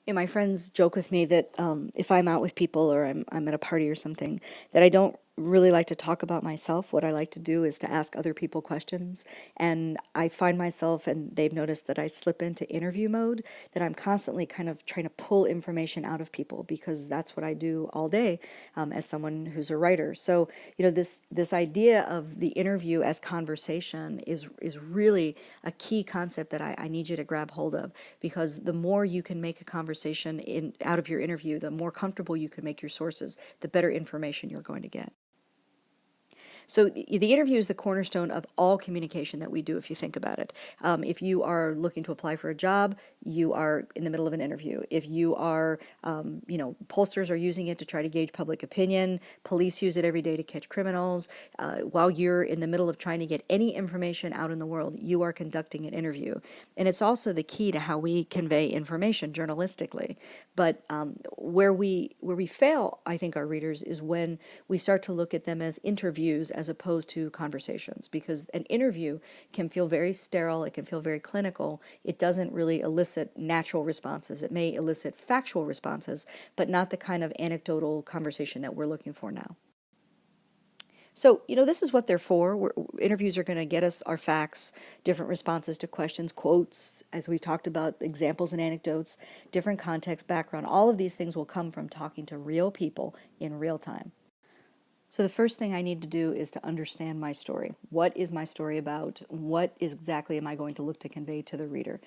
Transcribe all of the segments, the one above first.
My friends joke with me that if I'm out with people or I'm at a party or something, that I don't really like to talk about myself. What I like to do is to ask other people questions. And I find myself, and they've noticed that I slip into interview mode, that I'm constantly kind of trying to pull information out of people because that's what I do all day as someone who's a writer. So, this idea of the interview as conversation is really a key concept that I need you to grab hold of, because the more you can make a conversation out of your interview, the more comfortable you can make your sources, the better information you're going to get. So the interview is the cornerstone of all communication that we do, if you think about it. If you are looking to apply for a job, you are in the middle of an interview. If you are, pollsters are using it to try to gauge public opinion. Police use it every day to catch criminals. While you're in the middle of trying to get any information out in the world, you are conducting an interview. And it's also the key to how we convey information journalistically. But where we fail, I think, our readers, is when we start to look at them as interviews as opposed to conversations, because an interview can feel very sterile, it can feel very clinical, it doesn't really elicit natural responses. It may elicit factual responses, but not the kind of anecdotal conversation that we're looking for now. So, this is what they're for. Interviews are going to get us our facts, different responses to questions, quotes, as we've talked about, examples and anecdotes, different context, background. All of these things will come from talking to real people in real time. So the first thing I need to do is to understand my story. What is my story about? What exactly am I going to look to convey to the reader?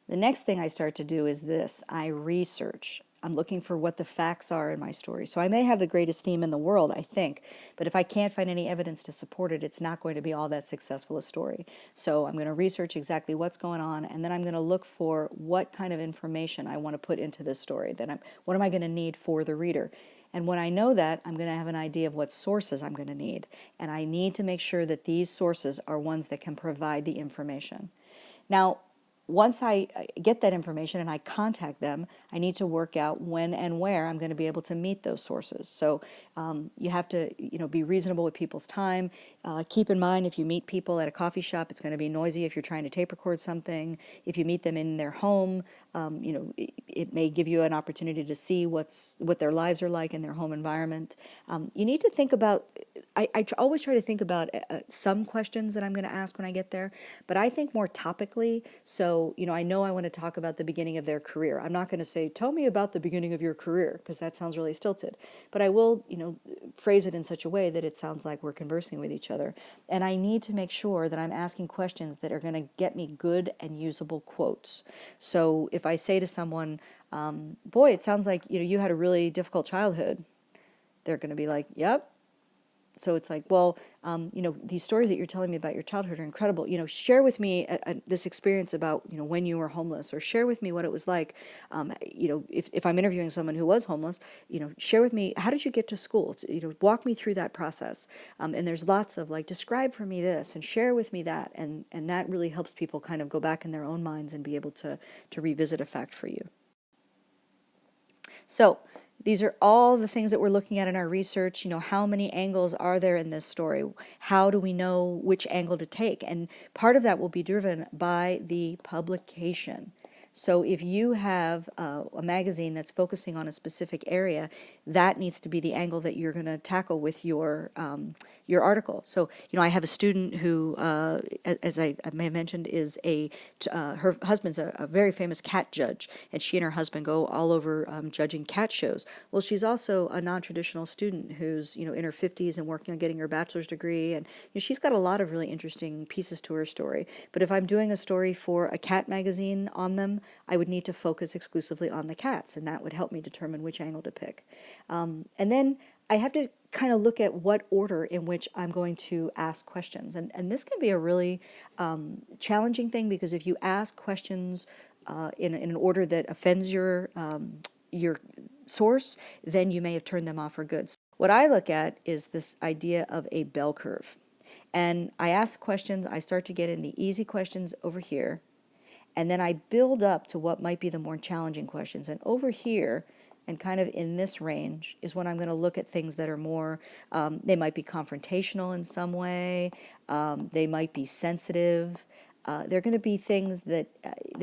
The next thing I start to do is this: I research. I'm looking for what the facts are in my story. So I may have the greatest theme in the world, I think, but if I can't find any evidence to support it, it's not going to be all that successful a story. So I'm going to research exactly what's going on, and then I'm going to look for what kind of information I want to put into this story. What am I going to need for the reader? And when I know that, I'm going to have an idea of what sources I'm going to need. And I need to make sure that these sources are ones that can provide the information. Now, once I get that information and I contact them, I need to work out when and where I'm going to be able to meet those sources. So you have to, be reasonable with people's time. Keep in mind, if you meet people at a coffee shop, it's going to be noisy if you're trying to tape record something. If you meet them in their home, it may give you an opportunity to see what their lives are like in their home environment. You need to think about. I always try to think about some questions that I'm going to ask when I get there, but I think more topically. So, I know I want to talk about the beginning of their career. I'm not going to say, tell me about the beginning of your career, because that sounds really stilted. But I will, phrase it in such a way that it sounds like we're conversing with each other. And I need to make sure that I'm asking questions that are going to get me good and usable quotes. So if I say to someone, boy, it sounds like, you had a really difficult childhood, they're going to be like, yep. So it's like, well, these stories that you're telling me about your childhood are incredible. Share with me this experience about, when you were homeless, or share with me what it was like. If I'm interviewing someone who was homeless, share with me, how did you get to school? Walk me through that process. And there's lots of like, describe for me this and share with me that. And that really helps people kind of go back in their own minds and be able to revisit a fact for you. So these are all the things that we're looking at in our research. How many angles are there in this story? How do we know which angle to take? And part of that will be driven by the publication. So if you have a magazine that's focusing on a specific area, that needs to be the angle that you're going to tackle with your article. So I have a student who, as I may have mentioned, is her husband's a very famous cat judge, and she and her husband go all over judging cat shows. Well, she's also a non-traditional student who's in her 50s and working on getting her bachelor's degree, and she's got a lot of really interesting pieces to her story. But if I'm doing a story for a cat magazine on them, I would need to focus exclusively on the cats, and that would help me determine which angle to pick. And then I have to kind of look at what order in which I'm going to ask questions. And this can be a really challenging thing, because if you ask questions in an order that offends your source, then you may have turned them off for good. What I look at is this idea of a bell curve. And I ask questions, I start to get in the easy questions over here, and then I build up to what might be the more challenging questions. And over here, and kind of in this range, is when I'm going to look at things that are more, they might be confrontational in some way, they might be sensitive, there are going to be things that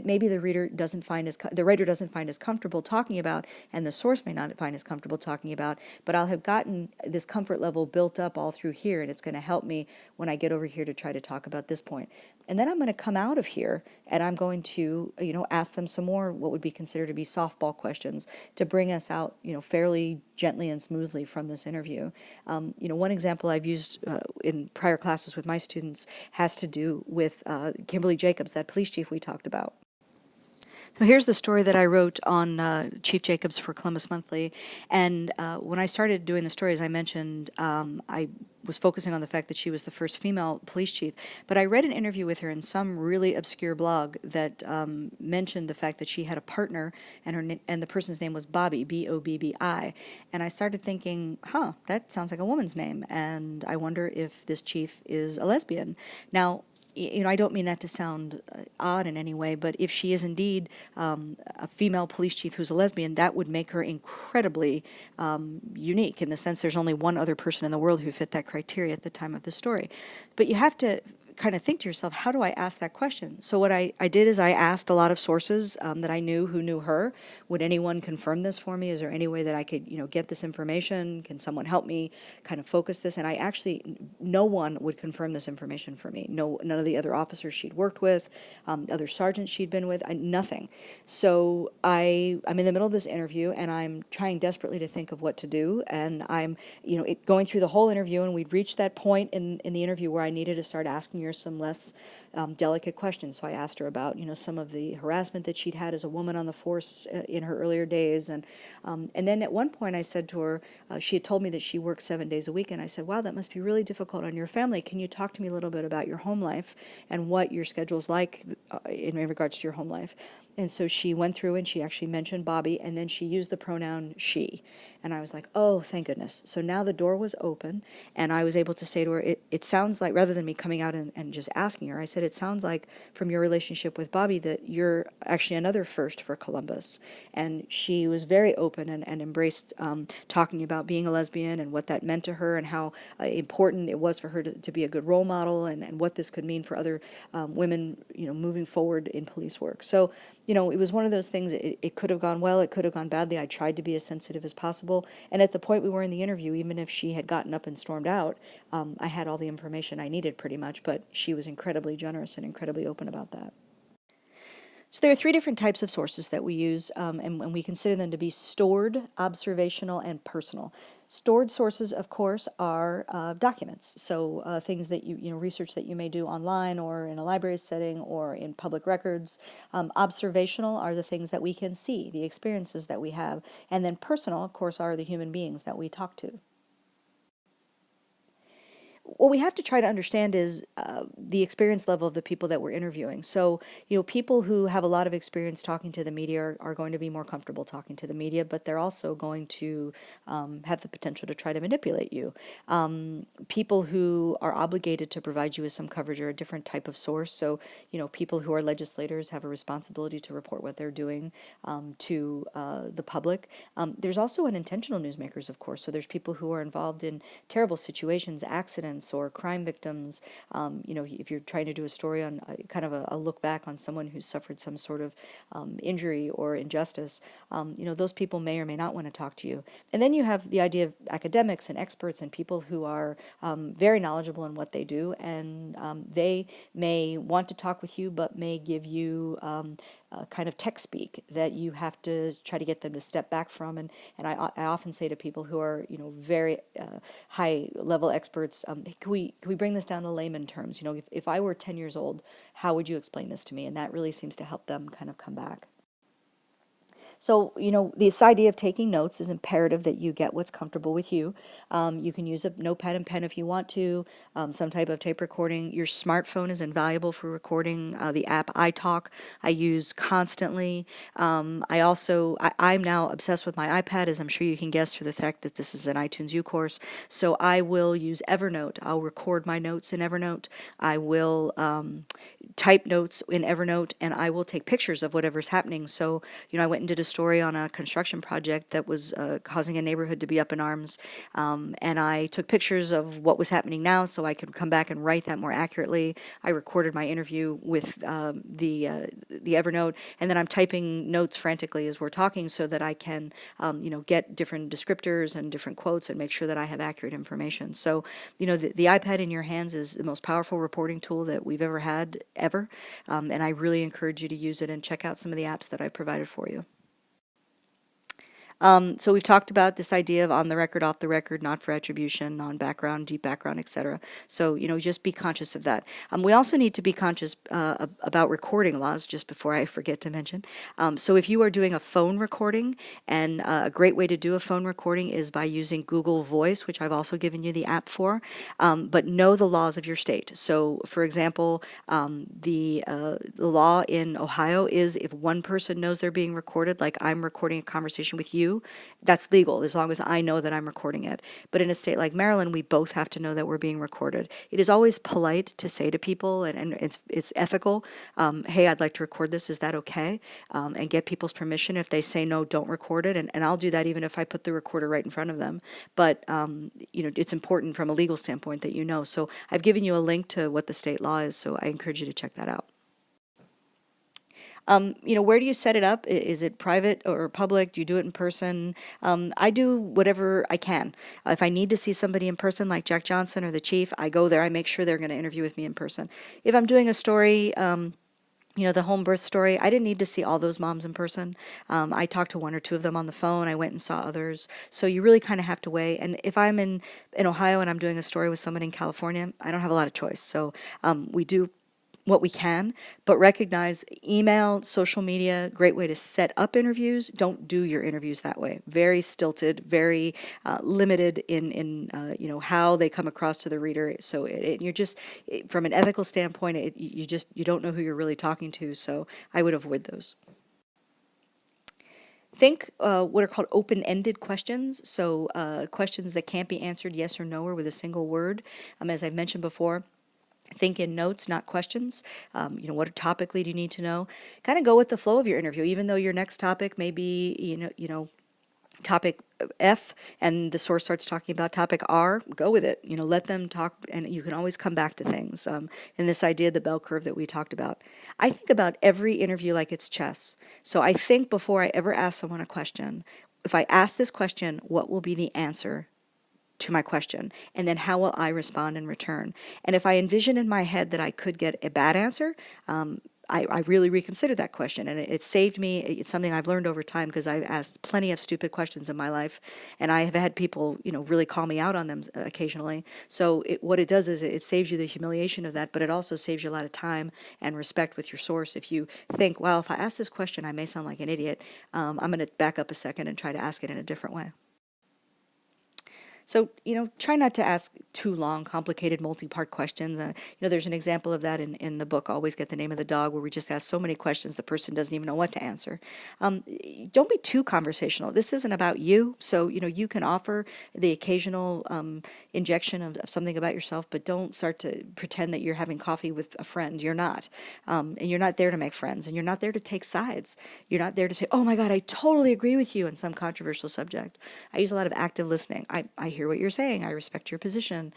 maybe the writer doesn't find as comfortable talking about, and the source may not find as comfortable talking about. But I'll have gotten this comfort level built up all through here, and it's going to help me when I get over here to try to talk about this point. And then I'm going to come out of here and I'm going to, ask them some more what would be considered to be softball questions to bring us out, fairly gently and smoothly from this interview. One example I've used in prior classes with my students has to do with Kimberly Jacobs, that police chief we talked about. So here's the story that I wrote on Chief Jacobs for Columbus Monthly. And when I started doing the story, as I mentioned, I was focusing on the fact that she was the first female police chief. But I read an interview with her in some really obscure blog that mentioned the fact that she had a partner, and the person's name was Bobby, Bobbi. And I started thinking, that sounds like a woman's name. And I wonder if this chief is a lesbian. Now, I don't mean that to sound odd in any way, but if she is indeed a female police chief who's a lesbian, that would make her incredibly unique in the sense there's only one other person in the world who fit that criteria at the time of the story. But you have to kind of think to yourself, how do I ask that question? So what I did is I asked a lot of sources that I knew who knew her. Would anyone confirm this for me? Is there any way that I could, get this information? Can someone help me kind of focus this? And I actually, no one would confirm this information for me. No, none of the other officers she'd worked with, other sergeants she'd been with, nothing. So I'm in the middle of this interview and I'm trying desperately to think of what to do. And I'm, going through the whole interview, and we'd reached that point in the interview where I needed to start asking her some less delicate questions. So I asked her about, some of the harassment that she'd had as a woman on the force in her earlier days. And then at one point I said to her, she had told me that she works 7 days a week. And I said, wow, that must be really difficult on your family. Can you talk to me a little bit about your home life and what your schedule's like in regards to your home life? And so she went through and she actually mentioned Bobby, and then she used the pronoun she. And I was like, oh, thank goodness. So now the door was open, and I was able to say to her, it sounds like, rather than me coming out and just asking her, I said, it sounds like from your relationship with Bobby that you're actually another first for Columbus. And she was very open and embraced talking about being a lesbian and what that meant to her and how important it was for her to be a good role model, and what this could mean for other women, moving forward in police work. So, it was one of those things, it could have gone well, it could have gone badly. I tried to be as sensitive as possible. And at the point we were in the interview, even if she had gotten up and stormed out, I had all the information I needed pretty much, but she was incredibly generous and incredibly open about that. So there are three different types of sources that we use, and we consider them to be stored, observational, and personal. Stored sources, of course, are documents. So things that research that you may do online or in a library setting or in public records. Observational are the things that we can see, the experiences that we have. And then personal, of course, are the human beings that we talk to. What we have to try to understand is the experience level of the people that we're interviewing. So, people who have a lot of experience talking to the media are going to be more comfortable talking to the media, but they're also going to have the potential to try to manipulate you. People who are obligated to provide you with some coverage are a different type of source. So, people who are legislators have a responsibility to report what they're doing to the public. There's also unintentional newsmakers, of course. So there's people who are involved in terrible situations, accidents, or crime victims. If you're trying to do a story on kind of a look back on someone who's suffered some sort of injury or injustice, those people may or may not want to talk to you. And then you have the idea of academics and experts and people who are very knowledgeable in what they do, and they may want to talk with you, but may give you kind of tech speak that you have to try to get them to step back from. And I often say to people who are, very high level experts, can we bring this down to layman terms? If I were 10 years old, how would you explain this to me? And that really seems to help them kind of come back. So, this idea of taking notes is imperative that you get what's comfortable with you. You can use a notepad and pen if you want to, some type of tape recording. Your smartphone is invaluable for recording. The app iTalk I use constantly. I'm now obsessed with my iPad, as I'm sure you can guess, for the fact that this is an iTunes U course. So I will use Evernote. I'll record my notes in Evernote. I will type notes in Evernote, and I will take pictures of whatever's happening. So, I went and did a story on a construction project that was causing a neighborhood to be up in arms, and I took pictures of what was happening now so I could come back and write that more accurately. I recorded my interview with the Evernote, and then I'm typing notes frantically as we're talking so that I can get different descriptors and different quotes and make sure that I have accurate information. So, the iPad in your hands is the most powerful reporting tool that we've ever had, ever. And I really encourage you to use it and check out some of the apps that I provided for you. So we've talked about this idea of on the record, off the record, not for attribution, non-background, deep background, etc. So, just be conscious of that. We also need to be conscious about recording laws, just before I forget to mention. So if you are doing a phone recording, and a great way to do a phone recording is by using Google Voice, which I've also given you the app for, but know the laws of your state. So, for example, the law in Ohio is if one person knows they're being recorded, like I'm recording a conversation with you, that's legal as long as I know that I'm recording it. But in a state like Maryland, we both have to know that we're being recorded. It is always polite to say to people, and it's ethical, hey, I'd like to record this, is that okay? And get people's permission. If they say no, don't record it. And I'll do that even if I put the recorder right in front of them. But, it's important from a legal standpoint that you know. So I've given you a link to what the state law is, so I encourage you to check that out. Where do you set it up? Is it private or public? Do you do it in person? I do whatever I can. If I need to see somebody in person, like Jack Johnson or the chief, I go there. I make sure they're going to interview with me in person. If I'm doing a story, the home birth story, I didn't need to see all those moms in person. I talked to one or two of them on the phone. I went and saw others. So you really kind of have to weigh. And if I'm in Ohio and I'm doing a story with someone in California, I don't have a lot of choice. So we do what we can, but recognize email, social media, great way to set up interviews. Don't do your interviews that way. Very stilted, very limited in how they come across to the reader. So you're just, from an ethical standpoint, you don't know who you're really talking to. So I would avoid those. Think what are called open-ended questions, so questions that can't be answered yes or no or with a single word. As I mentioned before, think in notes, not questions. What topically do you need to know? Kind of go with the flow of your interview, even though your next topic may be, topic F, and the source starts talking about topic R. Go with it. Let them talk, and you can always come back to things. And this idea, the bell curve that we talked about. I think about every interview like it's chess. So I think before I ever ask someone a question, if I ask this question, what will be the answer to my question, and then how will I respond in return? And if I envision in my head that I could get a bad answer, I really reconsider that question, and it saved me. It's something I've learned over time because I've asked plenty of stupid questions in my life, and I have had people, really call me out on them occasionally. So what it does is it saves you the humiliation of that, but it also saves you a lot of time and respect with your source. If you think, well, if I ask this question, I may sound like an idiot, I'm going to back up a second and try to ask it in a different way. So, try not to ask too long, complicated, multi-part questions. There's an example of that in the book, Always Get the Name of the Dog, where we just ask so many questions the person doesn't even know what to answer. Don't be too conversational. This isn't about you. So, you can offer the occasional injection of something about yourself, but don't start to pretend that you're having coffee with a friend. You're not. And you're not there to make friends, and you're not there to take sides. You're not there to say, oh my God, I totally agree with you on some controversial subject. I use a lot of active listening. I hear what you're saying. I respect your position,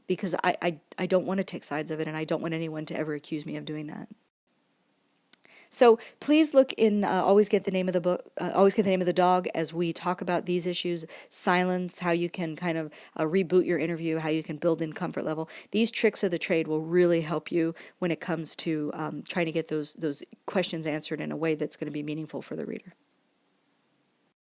because I don't want to take sides of it, and I don't want anyone to ever accuse me of doing that. So please look in Always Get the Name of the Book, Always Get the Name of the Dog, as we talk about these issues, silence, how you can kind of reboot your interview, how you can build in comfort level. These tricks of the trade will really help you when it comes to trying to get those questions answered in a way that's going to be meaningful for the reader.